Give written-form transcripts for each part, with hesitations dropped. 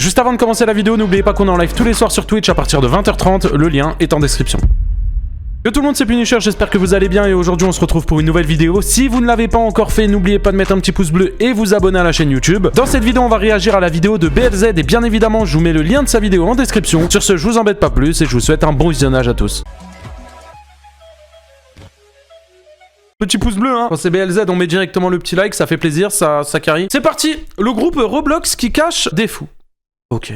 Juste avant de commencer la vidéo, n'oubliez pas qu'on est en live tous les soirs sur Twitch à partir de 20h30, le lien est en description. Que tout le monde c'est Punisher, j'espère que vous allez bien et aujourd'hui on se retrouve pour une nouvelle vidéo. Si vous ne l'avez pas encore fait, n'oubliez pas de mettre un petit pouce bleu et vous abonner à la chaîne YouTube. Dans cette vidéo, on va réagir à la vidéo de BLZ et bien évidemment, je vous mets le lien de sa vidéo en description. Sur ce, je vous embête pas plus et je vous souhaite un bon visionnage à tous. Petit pouce bleu, hein. Quand c'est BLZ, on met directement le petit like, ça fait plaisir, ça carry. C'est parti. Le groupe Roblox qui cache des fous. Ok.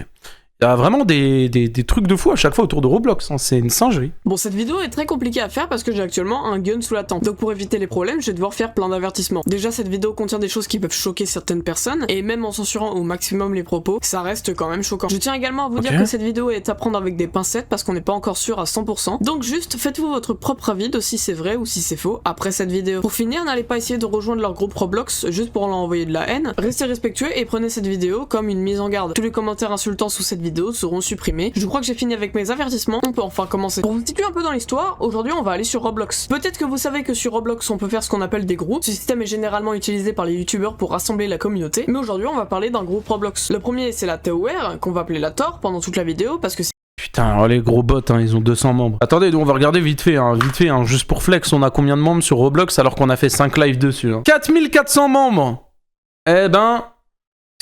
Il y a vraiment des trucs de fou à chaque fois autour de Roblox, hein. C'est une singerie. Bon, cette vidéo est très compliquée à faire parce que j'ai actuellement un gun sous la tente. Donc pour éviter les problèmes, je vais devoir faire plein d'avertissements. Déjà, cette vidéo contient des choses qui peuvent choquer certaines personnes, et même en censurant au maximum les propos, ça reste quand même choquant. Je tiens également à vous dire que cette vidéo est à prendre avec des pincettes parce qu'on n'est pas encore sûr à 100%. Donc juste, faites-vous votre propre avis de si c'est vrai ou si c'est faux après cette vidéo. Pour finir, n'allez pas essayer de rejoindre leur groupe Roblox juste pour leur envoyer de la haine. Restez respectueux et prenez cette vidéo comme une mise en garde. Tous les commentaires insultants sous cette vidéo seront supprimés. Je crois que j'ai fini avec mes avertissements, on peut enfin commencer. Pour vous situer un peu dans l'histoire, aujourd'hui on va aller sur Roblox. Peut-être que vous savez que sur Roblox on peut faire ce qu'on appelle des groupes. Ce système est généralement utilisé par les youtubeurs pour rassembler la communauté, mais aujourd'hui on va parler d'un groupe Roblox. Le premier c'est la TOR, qu'on va appeler la Tor pendant toute la vidéo, parce que c'est... Putain, oh les gros bots, hein, ils ont 200 membres. Attendez, on va regarder vite fait, juste pour flex, on a combien de membres sur Roblox alors qu'on a fait 5 lives dessus, hein. 4400 membres. Eh ben,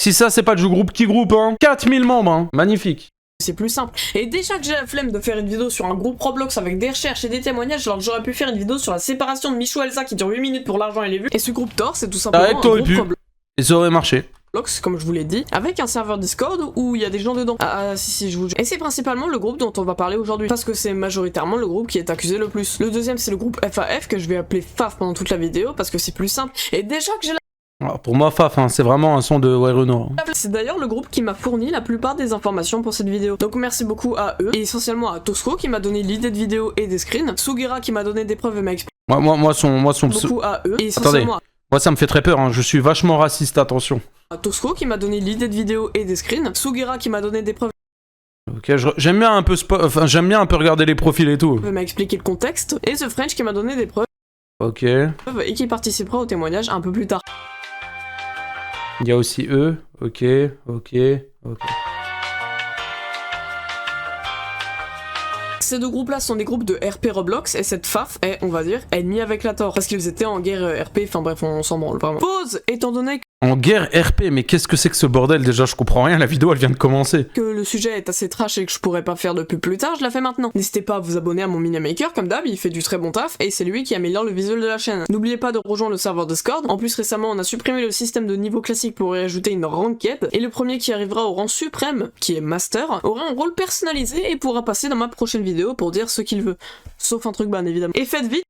si ça c'est pas du groupe qui groupe, hein. 4000 membres, hein. Magnifique. C'est plus simple. Et déjà que j'ai la flemme de faire une vidéo sur un groupe Roblox avec des recherches et des témoignages, alors que j'aurais pu faire une vidéo sur la séparation de Michou et Elsa qui dure 8 minutes pour l'argent et les vues. Et ce groupe Tor, c'est tout simplement un groupe Roblox. Et ça aurait marché. Comme je vous l'ai dit, avec un serveur Discord où il y a des gens dedans. Si, je vous jure. Et c'est principalement le groupe dont on va parler aujourd'hui, parce que c'est majoritairement le groupe qui est accusé le plus. Le deuxième, c'est le groupe FAF, que je vais appeler FAF pendant toute la vidéo, parce que c'est plus simple. Et déjà que j'ai la... Alors pour moi, FAF, hein, c'est vraiment un son de Renault. C'est d'ailleurs le groupe qui m'a fourni la plupart des informations pour cette vidéo. Donc merci beaucoup à eux, et essentiellement à Tosco qui m'a donné l'idée de vidéo et des screens, Sugira qui m'a donné des preuves et m'a expliqué. Moi, son beaucoup à eux, et essentiellement... Attendez, moi ça me fait très peur, hein. Je suis vachement raciste, attention. Tosco qui m'a donné l'idée de vidéo et des screens, Sugira qui m'a donné des preuves. Ok, j'aime bien un peu j'aime bien un peu regarder les profils et tout. Il m'a expliqué le contexte, et The French qui m'a donné des preuves. Ok. Et qui participera au témoignage un peu plus tard. Il y a aussi eux, ok. Ces deux groupes-là sont des groupes de RP Roblox, et cette FAF est, on va dire, ennemie avec la Tor, parce qu'ils étaient en guerre RP, enfin bref, on s'en branle vraiment. Pause, étant donné que... En guerre RP, mais qu'est-ce que c'est que ce bordel? Déjà, je comprends rien, la vidéo elle vient de commencer. Que le sujet est assez trash et que je pourrais pas faire de pub plus tard, je la fais maintenant. N'hésitez pas à vous abonner à mon Minimaker, comme d'hab, il fait du très bon taf, et c'est lui qui améliore le visuel de la chaîne. N'oubliez pas de rejoindre le serveur Discord. En plus, récemment, on a supprimé le système de niveau classique pour y ajouter une ranked, et le premier qui arrivera au rang suprême, qui est Master, aura un rôle personnalisé et pourra passer dans ma prochaine vidéo pour dire ce qu'il veut. Sauf un truc ban, évidemment. Et faites vite!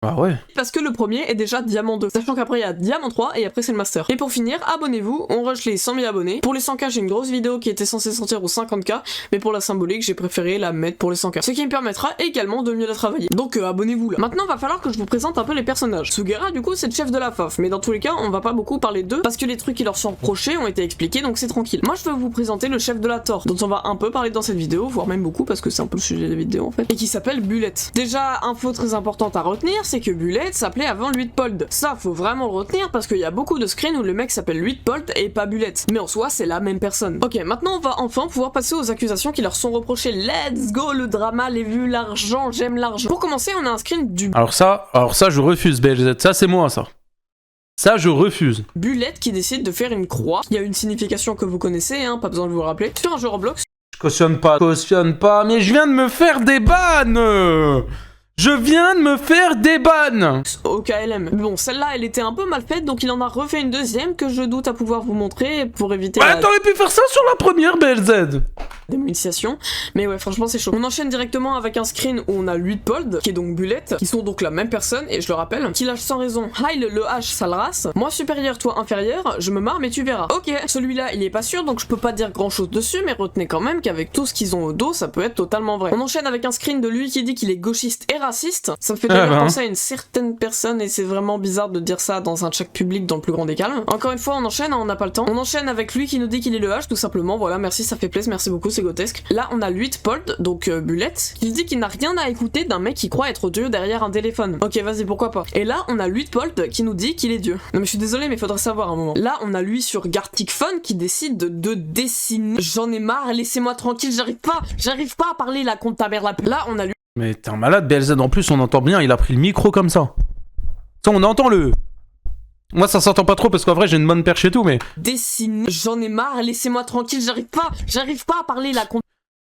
Ah ouais. Parce que le premier est déjà Diamant 2, sachant qu'après il y a Diamant 3 et après c'est le Master. Et pour finir, abonnez-vous, on rush les 100 000 abonnés. Pour les 100K, j'ai une grosse vidéo qui était censée sortir aux 50K, mais pour la symbolique, j'ai préféré la mettre pour les 100K. Ce qui me permettra également de mieux la travailler. Donc abonnez-vous là. Maintenant, va falloir que je vous présente un peu les personnages. Sugira, du coup, c'est le chef de la FAF, mais dans tous les cas, on va pas beaucoup parler d'eux, parce que les trucs qui leur sont reprochés ont été expliqués, donc c'est tranquille. Moi, je veux vous présenter le chef de la Tor, dont on va un peu parler dans cette vidéo, voire même beaucoup, parce que c'est un peu le sujet de la vidéo en fait, et qui s'appelle Bullet. Déjà, info très importante à retenir, c'est que Bullet s'appelait avant Luitpold. Ça, faut vraiment le retenir parce qu'il y a beaucoup de screens où le mec s'appelle Luitpold et pas Bullet. Mais en soi, c'est la même personne. Ok, maintenant on va enfin pouvoir passer aux accusations qui leur sont reprochées. Let's go, le drama, les vues, l'argent, j'aime l'argent. Pour commencer, on a un screen du... Alors ça, je refuse, BLZ. Ça, c'est moi, ça. Ça, je refuse. Bullet qui décide de faire une croix. Il y a une signification que vous connaissez, hein, pas besoin de vous rappeler. Sur un jeu Roblox. Je cautionne pas, mais je viens de me faire des bans. Je viens de me faire des bannes Au KLM. Bon, celle-là, elle était un peu mal faite, donc il en a refait une deuxième que je doute à pouvoir vous montrer pour éviter la... t'aurais pu faire ça sur la première, BLZ. Démonétisation. Mais ouais, franchement, c'est chaud. On enchaîne directement avec un screen où on a Luitpold, qui est donc Bullet, qui sont donc la même personne, et je le rappelle, qui lâche sans raison Heil le H, sale race. Moi supérieur, toi inférieur, je me marre, mais tu verras. Ok, celui-là, il est pas sûr, donc je peux pas dire grand-chose dessus, mais retenez quand même qu'avec tout ce qu'ils ont au dos, ça peut être totalement vrai. On enchaîne avec un screen de lui qui dit qu'il est gauchiste et raciste. Ça me fait d'ailleurs penser à une certaine personne, et c'est vraiment bizarre de dire ça dans un chat public dans le plus grand des calmes. Encore une fois, on enchaîne, on n'a pas le temps. On enchaîne avec lui qui nous dit qu'il est le H, tout simplement. Voilà, merci, ça fait plaisir, merci beaucoup, c'est grotesque. Là, on a Luitpold, donc Bulette, qui dit qu'il n'a rien à écouter d'un mec qui croit être Dieu derrière un téléphone. Ok, vas-y, pourquoi pas. Et là, on a Luitpold qui nous dit qu'il est Dieu. Non mais je suis désolé, mais faudrait savoir un moment. Là, on a lui sur Gartic Fun qui décide de dessiner. J'en ai marre, laissez-moi tranquille, j'arrive pas à parler là contre ta mère là. Là, on a lui. Mais t'es un malade, BLZ, en plus on entend bien, il a pris le micro comme ça. Ça, on entend le... Moi ça s'entend pas trop parce qu'en vrai j'ai une bonne perche et tout, mais... Dessine, j'en ai marre, laissez-moi tranquille, j'arrive pas à parler là contre...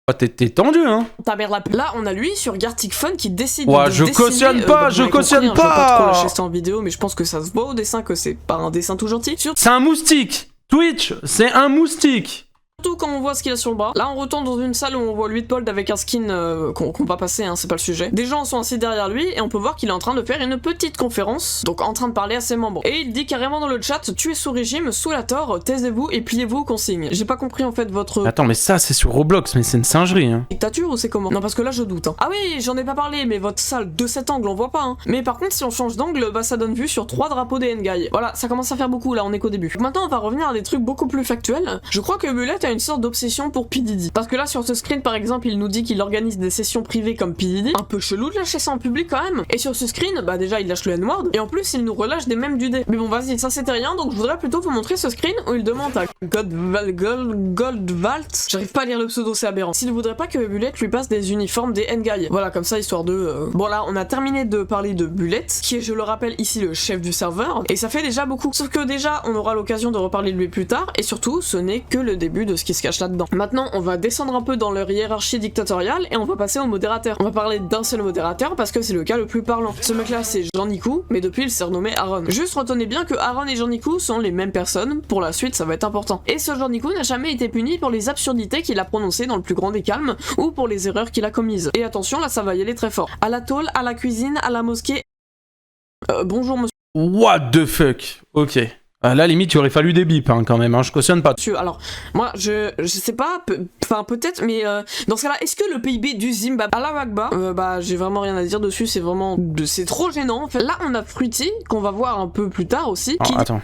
Ah, t'es tendu, hein. Ta mère là. Là, on a lui sur Gartic Fun qui décide ouais, de je dessiner... cautionne pas, je cautionne compris, hein, je vais pas trop pas. lâcher ça en vidéo, mais je pense que ça se voit au dessin que c'est pas un dessin tout gentil. C'est un moustique. Twitch, c'est un moustique. Surtout quand on voit ce qu'il a sur le bras. Là, on retourne dans une salle où on voit Luitpold avec un skin qu'on va passer, hein, c'est pas le sujet. Des gens sont assis derrière lui et on peut voir qu'il est en train de faire une petite conférence, donc en train de parler à ses membres. Et il dit carrément dans le chat, tuez sous régime, sous la tort, taisez-vous et pliez-vous consigne. J'ai pas compris en fait votre... Attends, mais ça c'est sur Roblox, mais c'est une singerie, hein. Dictature ou c'est comment? Non, parce que là je doute. Hein. Ah oui, j'en ai pas parlé, mais votre salle de cet angle on voit pas. Hein. Mais par contre, si on change d'angle, bah ça donne vue sur 3 drapeaux des Ngai. Voilà, ça commence à faire beaucoup là, on est qu'au début. Donc maintenant, on va revenir à des trucs beaucoup plus factuels. Je crois que Bulette a une sorte d'obsession pour P. Diddy. Parce que là, sur ce screen, par exemple, il nous dit qu'il organise des sessions privées comme P. Diddy. Un peu chelou de lâcher ça en public quand même. Et sur ce screen, bah déjà, il lâche le N-word. Et en plus, il nous relâche des mèmes du dé. Mais bon, vas-y, ça c'était rien. Donc je voudrais plutôt vous montrer ce screen où il demande à Goldvalt. J'arrive pas à lire le pseudo, c'est aberrant. S'il voudrait pas que Bulette lui passe des uniformes des Ngai. Voilà, comme ça, histoire de... Bon là, on a terminé de parler de Bulette, qui est, je le rappelle, ici le chef du serveur. Et ça fait déjà beaucoup. Sauf que déjà, on aura l'occasion de reparler de lui plus tard. Et surtout, ce n'est que le début de ce qui se cache là-dedans. Maintenant, on va descendre un peu dans leur hiérarchie dictatoriale et on va passer au modérateur. On va parler d'un seul modérateur parce que c'est le cas le plus parlant. Ce mec là c'est Jean-Nicou, mais depuis il s'est renommé Aaron. Juste retenez bien que Aaron et Jean-Nicou sont les mêmes personnes, pour la suite ça va être important. Et ce Jean-Nicou n'a jamais été puni pour les absurdités qu'il a prononcées dans le plus grand des calmes ou pour les erreurs qu'il a commises. Et attention là ça va y aller très fort. À la tôle, à la cuisine, à la mosquée... bonjour monsieur. What the fuck. Ok. À la limite, il aurait fallu des bips hein, quand même, hein, je cautionne pas. Alors, moi, je sais pas, enfin peut-être, mais dans ce cas-là, est-ce que le PIB du Zimbabwe, Allah Akbar, bah j'ai vraiment rien à dire dessus, c'est vraiment, c'est trop gênant. En fait, là, on a Fruity, qu'on va voir un peu plus tard aussi. Oh, qui... attends.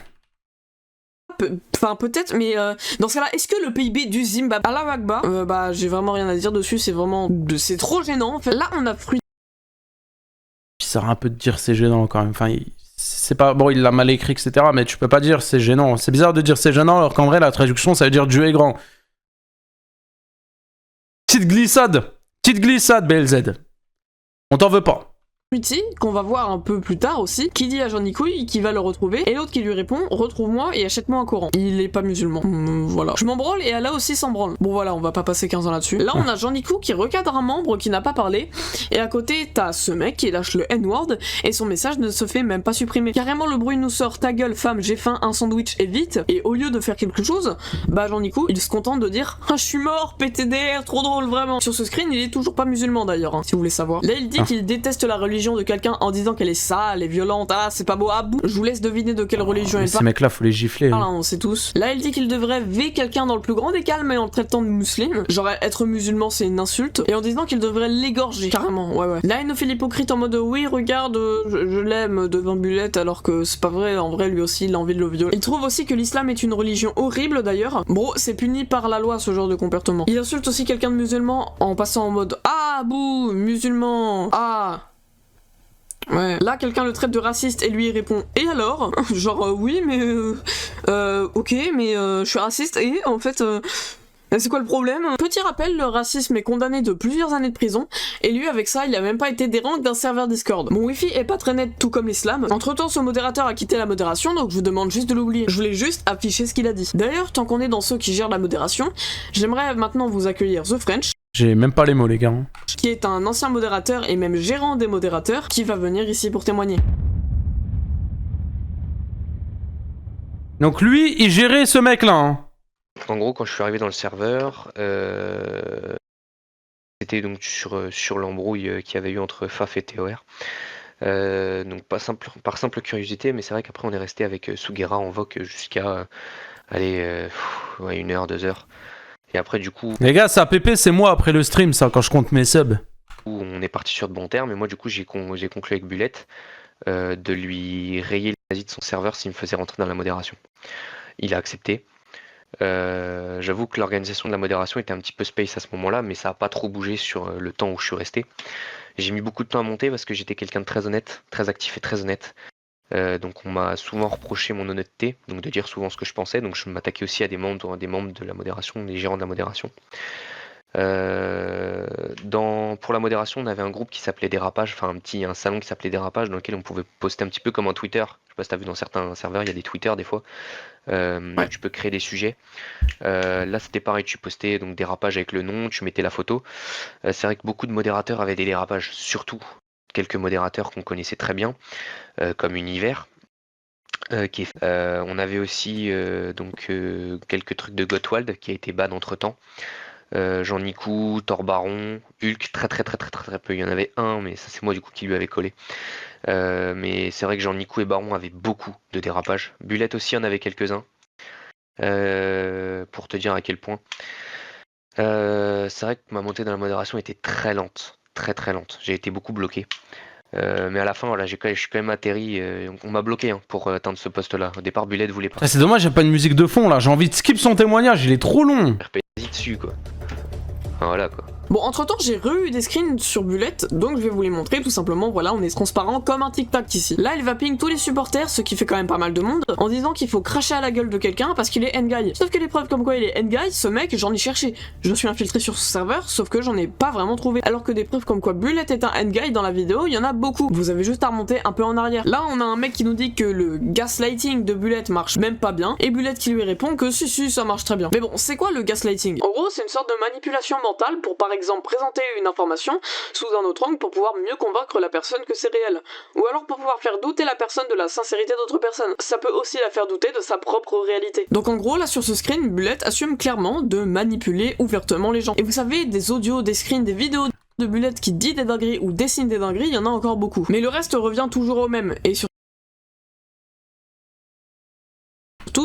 Enfin peut-être, mais dans ce cas-là, est-ce que le PIB du Zimbabwe, Allah Akbar, bah j'ai vraiment rien à dire dessus, c'est vraiment, c'est trop gênant. En fait, là, on a Fruity. Ça sert un peu de dire c'est gênant quand même, enfin... C'est pas... Bon, il l'a mal écrit, etc. Mais tu peux pas dire c'est gênant. C'est bizarre de dire c'est gênant alors qu'en vrai, la traduction, ça veut dire Dieu est grand. Petite glissade, BLZ. On t'en veut pas. Fruity, qu'on va voir un peu plus tard aussi, qui dit à Jean-Nicouille qu'il va le retrouver, et l'autre qui lui répond « Retrouve-moi et achète-moi un Coran ». Il est pas musulman. Voilà. Je m'en branle et elle a aussi s'en branle. Bon voilà, on va pas passer 15 ans là-dessus. Là, on a Jean-Nicou qui recadre un membre qui n'a pas parlé, et à côté, t'as ce mec qui lâche le N-word, et son message ne se fait même pas supprimer. Carrément, le bruit nous sort « Ta gueule, femme, j'ai faim, un sandwich et vite », et au lieu de faire quelque chose, bah Jean-Nicou, il se contente de dire « Ah, je suis mort, PTDR, trop drôle, vraiment ». Sur ce screen, il est toujours pas musulman d'ailleurs, hein, si vous voulez savoir. Là, il dit qu'il déteste la religion de quelqu'un en disant qu'elle est sale et violente, ah c'est pas beau, ah bouh. Je vous laisse deviner de quelle religion elle parle. Ces mecs là faut les gifler. Voilà, on sait tous. Là il dit qu'il devrait ver quelqu'un dans le plus grand des calmes et en le traitant de musulman. Genre être musulman c'est une insulte. Et en disant qu'il devrait l'égorger. Carrément, ouais. Là il nous fait l'hypocrite en mode oui regarde, je l'aime devant Bulette alors que c'est pas vrai, en vrai lui aussi il a envie de le violer. Il trouve aussi que l'islam est une religion horrible d'ailleurs. Bro, c'est puni par la loi ce genre de comportement. Il insulte aussi quelqu'un de musulman en passant en mode ah bouh, musulman, ah. Ouais. Là, quelqu'un le traite de raciste et lui répond « Et alors ?» Genre oui, mais ok, mais je suis raciste et en fait... c'est quoi le problème? Petit rappel, le racisme est condamné de plusieurs années de prison, et lui avec ça il a même pas été dérange d'un serveur Discord. Mon wifi est pas très net tout comme l'islam. Entre temps ce modérateur a quitté la modération donc je vous demande juste de l'oublier. Je voulais juste afficher ce qu'il a dit. D'ailleurs tant qu'on est dans ceux qui gèrent la modération, j'aimerais maintenant vous accueillir The French. J'ai même pas les mots les gars. Qui est un ancien modérateur et même gérant des modérateurs qui va venir ici pour témoigner. Donc lui il gérait ce mec là hein. En gros, quand je suis arrivé dans le serveur, c'était donc sur l'embrouille qu'il y avait eu entre FAF et TOR. Donc par simple curiosité, mais c'est vrai qu'après on est resté avec Sugera en voc jusqu'à 1 heure, 2 heures. Et après du coup... Les gars, ça PP c'est moi après le stream ça, quand je compte mes subs. On est parti sur de bons termes, et moi du coup j'ai conclu avec Bulette de lui rayer le nazi de son serveur s'il me faisait rentrer dans la modération. Il a accepté. J'avoue que l'organisation de la modération était un petit peu space à ce moment-là, mais ça a pas trop bougé sur le temps où je suis resté. J'ai mis beaucoup de temps à monter parce que j'étais quelqu'un de très honnête, très actif et très honnête. Donc on m'a souvent reproché mon honnêteté, donc de dire souvent ce que je pensais, donc je m'attaquais aussi à des membres de la modération, des gérants de la modération. Pour la modération, on avait un groupe qui s'appelait Dérapage, enfin un salon qui s'appelait Dérapage, dans lequel on pouvait poster un petit peu comme un Twitter. Je sais pas si t'as vu dans certains serveurs, il y a des Twitter des fois. Ouais. Tu peux créer des sujets. Là c'était pareil, tu postais donc Dérapage avec le nom, tu mettais la photo. C'est vrai que beaucoup de modérateurs avaient des dérapages, surtout quelques modérateurs qu'on connaissait très bien, comme Univers. On avait aussi quelques trucs de Gottwald qui a été ban entre temps. Jean Nicou, Thor Baron, Hulk, très peu. Il y en avait un, mais ça c'est moi du coup qui lui avait collé. Mais c'est vrai que Jean Nicou et Baron avaient beaucoup de dérapages. Bullet aussi en avait quelques-uns. Pour te dire à quel point. C'est vrai que ma montée dans la modération était très lente. Très lente. J'ai été beaucoup bloqué. Mais à la fin, voilà, je suis quand même atterri. On m'a bloqué pour atteindre ce poste-là. Au départ, Bullet voulait pas. Ah, c'est dommage, j'ai pas de musique de fond là, j'ai envie de skip son témoignage, il est trop long. RPZ dessus, quoi. Enfin, voilà, quoi. Bon, entre temps, j'ai eu des screens sur Bullet, donc je vais vous les montrer tout simplement. Voilà, on est transparent comme un tic-tac ici. Là, il va ping tous les supporters, ce qui fait quand même pas mal de monde, en disant qu'il faut cracher à la gueule de quelqu'un parce qu'il est endguy. Sauf que les preuves comme quoi il est endguy, ce mec, j'en ai cherché. Je suis infiltré sur ce serveur, sauf que j'en ai pas vraiment trouvé. Alors que des preuves comme quoi Bullet est un endguy dans la vidéo, il y en a beaucoup. Vous avez juste à remonter un peu en arrière. Là, on a un mec qui nous dit que le gaslighting de Bullet marche même pas bien, et Bullet qui lui répond que si, ça marche très bien. Mais bon, c'est quoi le gaslighting? En gros, c'est une sorte de manipulation mentale pour par exemple présenter une information sous un autre angle pour pouvoir mieux convaincre la personne que c'est réel. Ou alors pour pouvoir faire douter la personne de la sincérité d'autres personnes. Ça peut aussi la faire douter de sa propre réalité. Donc en gros, là sur ce screen, Bullet assume clairement de manipuler ouvertement les gens. Et vous savez, des audios, des screens, des vidéos de Bullet qui dit des dingueries ou dessine des dingueries, il y en a encore beaucoup. Mais le reste revient toujours au même. Et surtout,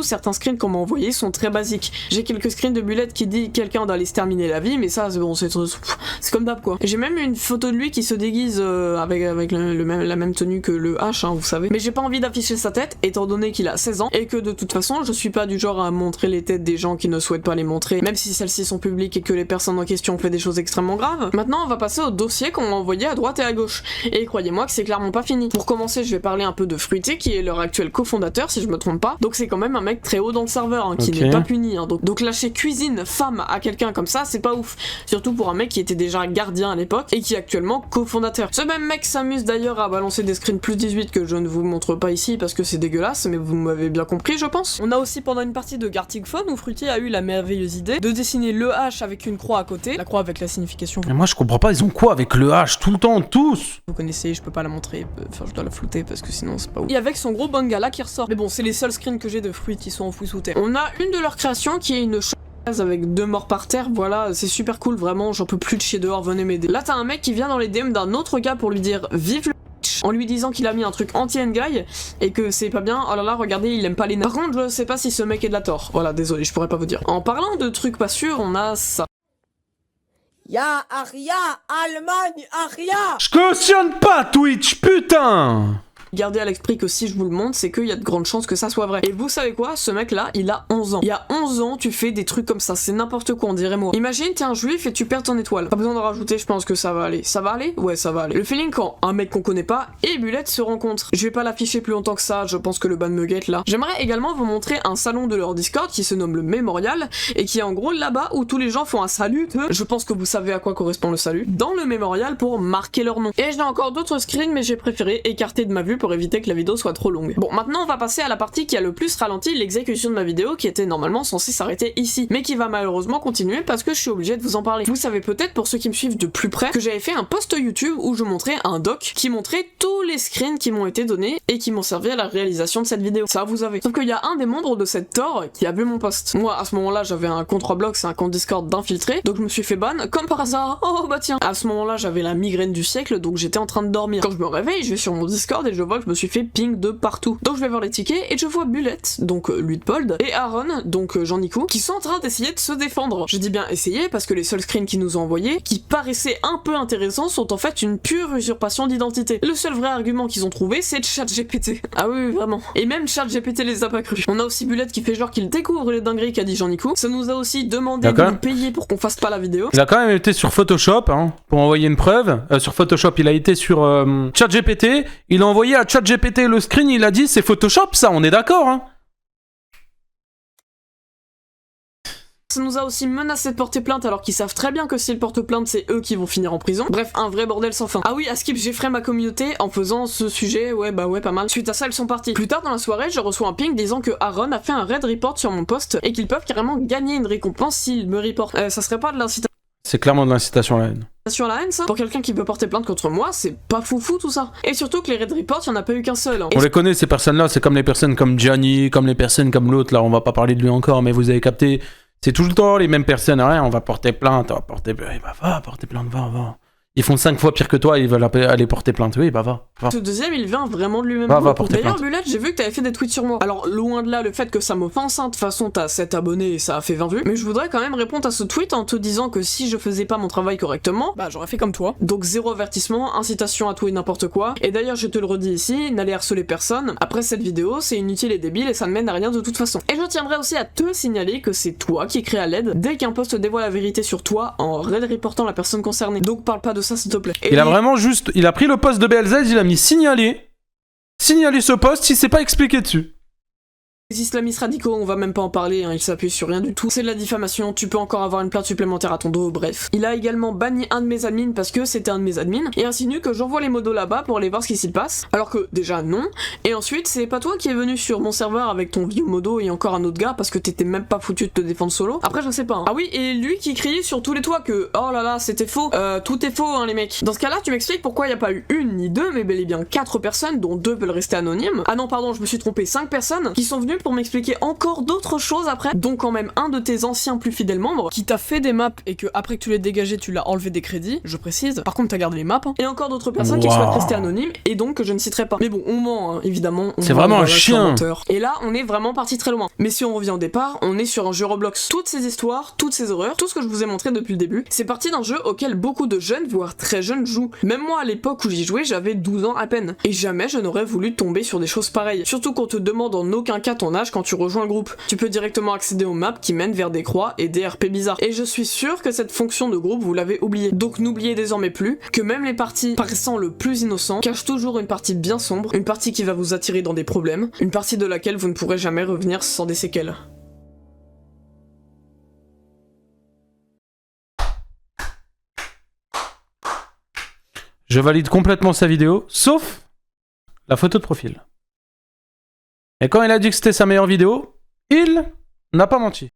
certains screens qu'on m'a envoyés sont très basiques. J'ai quelques screens de Bullet qui dit quelqu'un d'aller se terminer la vie, mais ça c'est bon, c'est comme d'hab quoi. J'ai même une photo de lui qui se déguise avec la même tenue que le H, hein, vous savez. Mais j'ai pas envie d'afficher sa tête, étant donné qu'il a 16 ans, et que de toute façon, je suis pas du genre à montrer les têtes des gens qui ne souhaitent pas les montrer, même si celles-ci sont publiques et que les personnes en question ont fait des choses extrêmement graves. Maintenant, on va passer au dossier qu'on m'a envoyé à droite et à gauche. Et croyez-moi que c'est clairement pas fini. Pour commencer, je vais parler un peu de Fruité, qui est leur actuel cofondateur, si je me trompe pas. Donc c'est quand même un mec très haut dans le serveur, hein, qui n'est pas puni. Hein. Donc lâcher cuisine femme à quelqu'un comme ça, c'est pas ouf. Surtout pour un mec qui était déjà gardien à l'époque et qui est actuellement cofondateur. Ce même mec s'amuse d'ailleurs à balancer des screens plus 18 que je ne vous montre pas ici parce que c'est dégueulasse, mais vous m'avez bien compris je pense. On a aussi pendant une partie de Gartic Phone où Fruity a eu la merveilleuse idée de dessiner le H avec une croix à côté, la croix avec la signification. Mais moi je comprends pas, ils ont quoi avec le H tout le temps, tous? Vous connaissez, je peux pas la montrer, enfin je dois la flouter parce que sinon c'est pas ouf. Et avec son gros bangala qui ressort. Mais bon, c'est les seuls screens que j'ai de Fruity qui sont enfouis sous terre. On a une de leurs créations qui est une avec 2 morts par terre, voilà, c'est super cool, vraiment, j'en peux plus de chier dehors, venez m'aider. Là t'as un mec qui vient dans les DM d'un autre gars pour lui dire vive le en lui disant qu'il a mis un truc anti-endguy et que c'est pas bien, oh là là, regardez, il aime pas les nains. Par contre, je sais pas si ce mec est de la tort, voilà, désolé, je pourrais pas vous dire. En parlant de trucs pas sûrs, on a ça. Ya Aria, Allemagne, Aria. Je cautionne pas Twitch, putain! Gardez à l'esprit que si je vous le montre, c'est qu'il y a de grandes chances que ça soit vrai. Et vous savez quoi? Ce mec-là, il a 11 ans. Il y a 11 ans, tu fais des trucs comme ça, c'est n'importe quoi, on dirait moi. Imagine, t'es un juif et tu perds ton étoile. Pas besoin de rajouter, je pense que ça va aller. Ça va aller? Ouais, ça va aller. Le feeling quand un mec qu'on connaît pas et Bullet se rencontrent. Je vais pas l'afficher plus longtemps que ça, je pense que le ban me guette là. J'aimerais également vous montrer un salon de leur Discord qui se nomme le Mémorial et qui est en gros là-bas où tous les gens font un salut. Je pense que vous savez à quoi correspond le salut. Dans le Mémorial pour marquer leur nom. Et j'ai encore d'autres screens, mais j'ai préféré écarter de ma vue pour éviter que la vidéo soit trop longue. Bon, maintenant on va passer à la partie qui a le plus ralenti l'exécution de ma vidéo qui était normalement censée s'arrêter ici, mais qui va malheureusement continuer parce que je suis obligée de vous en parler. Vous savez peut-être, pour ceux qui me suivent de plus près, que j'avais fait un post YouTube où je montrais un doc qui montrait tous les screens qui m'ont été donnés et qui m'ont servi à la réalisation de cette vidéo. Ça vous avez. Sauf qu'il y a un des membres de cette Tor qui a vu mon post. Moi à ce moment-là j'avais un compte Roblox et un compte Discord d'infiltré, donc je me suis fait ban comme par hasard. Oh bah tiens. À ce moment-là j'avais la migraine du siècle, donc j'étais en train de dormir. Quand je me réveille, je vais sur mon Discord et je vois vois que je me suis fait ping de partout. Donc je vais voir les tickets et je vois Bullet, donc Luitpold, et Aaron, donc Jean-Nico, qui sont en train d'essayer de se défendre. Je dis bien essayer parce que les seuls screens qu'ils nous ont envoyés, qui paraissaient un peu intéressants, sont en fait une pure usurpation d'identité. Le seul vrai argument qu'ils ont trouvé, c'est ChatGPT. Ah oui, vraiment. Et même ChatGPT les a pas cru. On a aussi Bullet qui fait genre qu'il découvre les dingueries qu'a dit Jean-Nico. Ça nous a aussi demandé de nous payer pour qu'on fasse pas la vidéo. Il a quand même été sur Photoshop, hein, pour envoyer une preuve. Sur Photoshop, il a été sur ChatGPT. Il a envoyé à ChatGPT le screen, il a dit c'est Photoshop ça, on est d'accord, hein. Ça nous a aussi menacé de porter plainte alors qu'ils savent très bien que s'ils portent plainte, c'est eux qui vont finir en prison. Bref, un vrai bordel sans fin. Ah oui, à Skip, j'effraie ma communauté en faisant ce sujet, ouais, pas mal. Suite à ça, elles sont parties. Plus tard dans la soirée, je reçois un ping disant que Aaron a fait un raid report sur mon post et qu'ils peuvent carrément gagner une récompense s'ils me reportent. Ça serait pas de l'incitation C'est clairement de l'incitation à la haine. à la haine, ça? Pour quelqu'un qui veut porter plainte contre moi, c'est pas foufou tout ça. Et surtout que les raid reports, y'en a pas eu qu'un seul. Hein. On les connaît ces personnes-là, c'est comme les personnes comme Gianni, comme les personnes comme l'autre, là, on va pas parler de lui encore, mais vous avez capté. C'est tout le temps les mêmes personnes, on va porter plainte, va porter plainte, va. Ils font 5 fois pire que toi, ils veulent aller porter plainte, oui, va. Ce deuxième, il vient vraiment de lui-même. Va porter D'ailleurs, plainte. Bullet, j'ai vu que t'avais fait des tweets sur moi. Alors, loin de là, le fait que ça m'offense, hein, de toute façon, t'as 7 abonnés et ça a fait 20 vues. Mais je voudrais quand même répondre à ce tweet en te disant que si je faisais pas mon travail correctement, bah j'aurais fait comme toi. Donc, 0 avertissement, incitation à tout et n'importe quoi. Et d'ailleurs, je te le redis ici, n'allez harceler personne. Après cette vidéo, c'est inutile et débile et ça ne mène à rien de toute façon. Et je tiendrai aussi à te signaler que c'est toi qui crée à l'aide dès qu'un post dévoile la vérité sur toi en raid reportant la personne concernée. Donc, parle pas de ça, s'il te plaît. Il a vraiment juste... Il a pris le post de BLZ, il a mis signaler ce post, il s'est pas expliqué dessus. Les islamistes radicaux, on va même pas en parler, hein, ils s'appuient sur rien du tout. C'est de la diffamation, tu peux encore avoir une plainte supplémentaire à ton dos, bref. Il a également banni un de mes admins parce que c'était un de mes admins, et insinue que j'envoie les modos là-bas pour aller voir ce qui s'y passe, alors que déjà non, et ensuite c'est pas toi qui es venu sur mon serveur avec ton vieux modo et encore un autre gars parce que t'étais même pas foutu de te défendre solo. Après je sais pas, hein. Ah oui, et lui qui criait sur tous les toits que oh là là c'était faux, tout est faux hein les mecs. Dans ce cas là tu m'expliques pourquoi y a pas eu une ni deux mais bel et bien 4 personnes dont 2 veulent rester anonymes. Ah non pardon je me suis trompé, 5 personnes qui sont venues pour m'expliquer encore d'autres choses après, dont quand même un de tes anciens plus fidèles membres qui t'a fait des maps et que après que tu l'aies dégagé tu l'as enlevé des crédits, je précise, par contre t'as gardé les maps, hein. Et encore d'autres personnes qui souhaitent rester anonymes et donc que je ne citerai pas. Mais bon on ment hein, évidemment. C'est vraiment un chien. Et là on est vraiment parti très loin. Mais si on revient au départ, on est sur un jeu Roblox. Toutes ces histoires, toutes ces horreurs, tout ce que je vous ai montré depuis le début, c'est parti d'un jeu auquel beaucoup de jeunes, voire très jeunes jouent. Même moi à l'époque où j'y jouais, j'avais 12 ans à peine. Et jamais je n'aurais voulu tomber sur des choses pareilles. Surtout qu'on te demande en aucun cas ton âge quand tu rejoins le groupe. Tu peux directement accéder aux maps qui mènent vers des croix et des RP bizarres. Et je suis sûr que cette fonction de groupe vous l'avez oubliée. Donc n'oubliez désormais plus que même les parties paraissant le plus innocents cachent toujours une partie bien sombre, une partie qui va vous attirer dans des problèmes, une partie de laquelle vous ne pourrez jamais revenir sans des séquelles. Je valide complètement sa vidéo, sauf la photo de profil. Et quand il a dit que c'était sa meilleure vidéo, il n'a pas menti.